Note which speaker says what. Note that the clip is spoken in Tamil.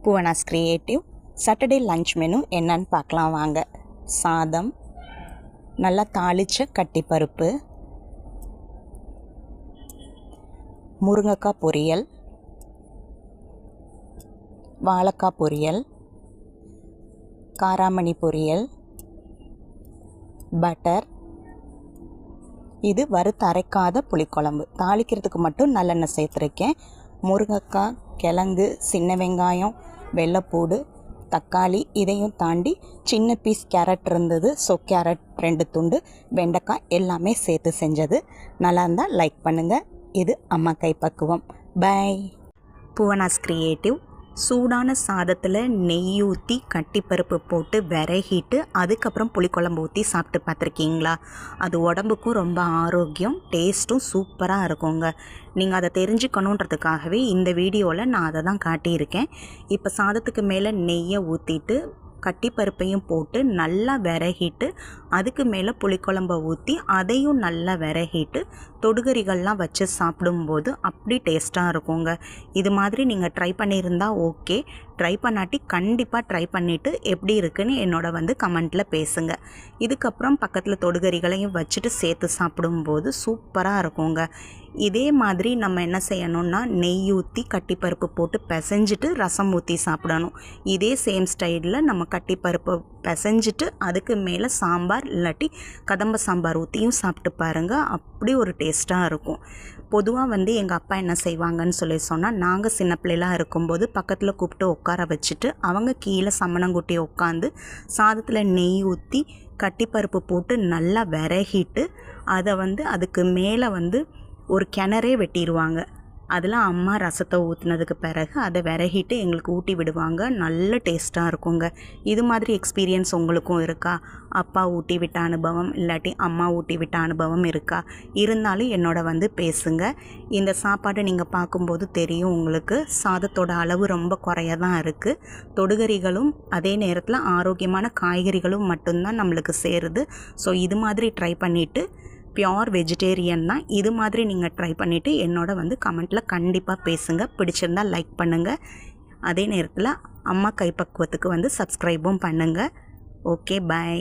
Speaker 1: Bhuvana's creative Saturday lunch menu என்னன்னு பார்க்கலாம் வாங்க. சாதம், நல்லா தாளித்த கட்டிப்பருப்பு, முருங்கைக்காய் பொரியல், வாழைக்காய் பொரியல், காராமணி பொரியல், பட்டர். இது வறுத்து அரைக்காத புளிக்குழம்பு. தாளிக்கிறதுக்கு மட்டும் நல்லெண்ணெய் சேர்த்துருக்கேன். முருங்கைக்காய், கிழங்கு, சின்ன வெங்காயம், வெள்ளைப்பூடு, தக்காளி, இதையும் தாண்டி சின்ன பீஸ் கேரட் இருந்தது. ஸோ கேரட் 2 துண்டு, வெண்டைக்காய் எல்லாமே சேர்த்து செஞ்சது. நல்லா இருந்தால் லைக் பண்ணுங்கள். இது அம்மா கைப்பக்குவம். பை. புவனாஸ் கிரியேட்டிவ். சூடான சாதத்தில் நெய் ஊற்றி கட்டிப்பருப்பு போட்டு விரகிட்டு அதுக்கப்புறம் புளிக்குழம்பு ஊற்றி சாப்பிட்டு பார்த்துருக்கீங்களா? அது உடம்புக்கும் ரொம்ப ஆரோக்கியம், டேஸ்ட்டும் சூப்பராக இருக்குங்க. நீங்கள் அதை தெரிஞ்சுக்கணுன்றதுக்காகவே இந்த வீடியோவில் நான் அதை தான் காட்டியிருக்கேன். இப்போ சாதத்துக்கு மேலே நெய்யை ஊற்றிட்டு கட்டிப்பருப்பையும் போட்டு நல்லா விரகிட்டு அதுக்கு மேலே புளிக்குழம்பை ஊற்றி அதையும் நல்லா விரகிட்டு தொடுகறிகள்லாம் வச்சு சாப்பிடும்போது அப்படி டேஸ்ட்டாக இருக்குங்க. இது மாதிரி நீங்கள் ட்ரை பண்ணியிருந்தால் ஓகே, ட்ரை பண்ணாட்டி கண்டிப்பாக ட்ரை பண்ணிவிட்டு எப்படி இருக்குன்னு என்னோட கமெண்ட்டில் பேசுங்க. இதுக்கப்புறம் பக்கத்தில் தொடுகறிகளையும் வச்சுட்டு சேர்த்து சாப்பிடும்போது சூப்பராக இருக்குங்க. இதே மாதிரி நம்ம என்ன செய்யணும்னா நெய் ஊற்றி கட்டிப்பருப்பு போட்டு பிசைஞ்சிட்டு ரசம் ஊற்றி சாப்பிடணும். இதே சேம் ஸ்டைலில் நம்ம கட்டிப்பருப்பு பிசைஞ்சிட்டு அதுக்கு மேலே சாம்பார் இல்லாட்டி கதம்ப சாம்பார் ஊற்றியும் சாப்பிட்டு பாருங்கள். அப்படி ஒரு டேஸ்ட்டாக இருக்கும். பொதுவாக எங்கள் அப்பா என்ன செய்வாங்கன்னு சொன்னால், நாங்கள் சின்ன பிள்ளைலாம் இருக்கும்போது பக்கத்தில் கூப்பிட்டு உட்கார வச்சுட்டு அவங்க கீழே சமணங்குட்டி உட்காந்து சாதத்தில் நெய் ஊற்றி கட்டிப்பருப்பு போட்டு நல்லா விரகிட்டு அதை அதுக்கு மேலே ஒரு கிணறே வெட்டிடுவாங்க. அதில் அம்மா ரசத்தை ஊற்றுனதுக்கு பிறகு அதை விரகிட்டு எங்களுக்கு ஊட்டி விடுவாங்க. நல்ல டேஸ்ட்டாக இருக்குங்க. இது மாதிரி எக்ஸ்பீரியன்ஸ் உங்களுக்கும் இருக்கா? அப்பா ஊட்டி விட்ட அனுபவம் இல்லாட்டி அம்மா ஊட்டி விட்ட அனுபவம் இருக்கா? இருந்தாலும் என்னோட பேசுங்க. இந்த சாப்பாடு நீங்கள் பார்க்கும்போது தெரியும் உங்களுக்கு, சாதத்தோட அளவு ரொம்ப குறைய தான் இருக்குது. தொடுகறிகளும் அதே நேரத்தில் ஆரோக்கியமான காய்கறிகளும் மட்டும்தான் நம்மளுக்கு சேருது. ஸோ இது மாதிரி ட்ரை பண்ணிவிட்டு, பியோர் வெஜிடேரியன் தான், இது மாதிரி நீங்கள் ட்ரை பண்ணிவிட்டு என்னோட கமெண்ட்டில் கண்டிப்பாக பேசுங்க. பிடிச்சிருந்தால் லைக் பண்ணுங்கள். அதே நேரத்தில் அம்மா கைப்பக்குவத்துக்கு சப்ஸ்கிரைபும் பண்ணுங்கள். Okay, by.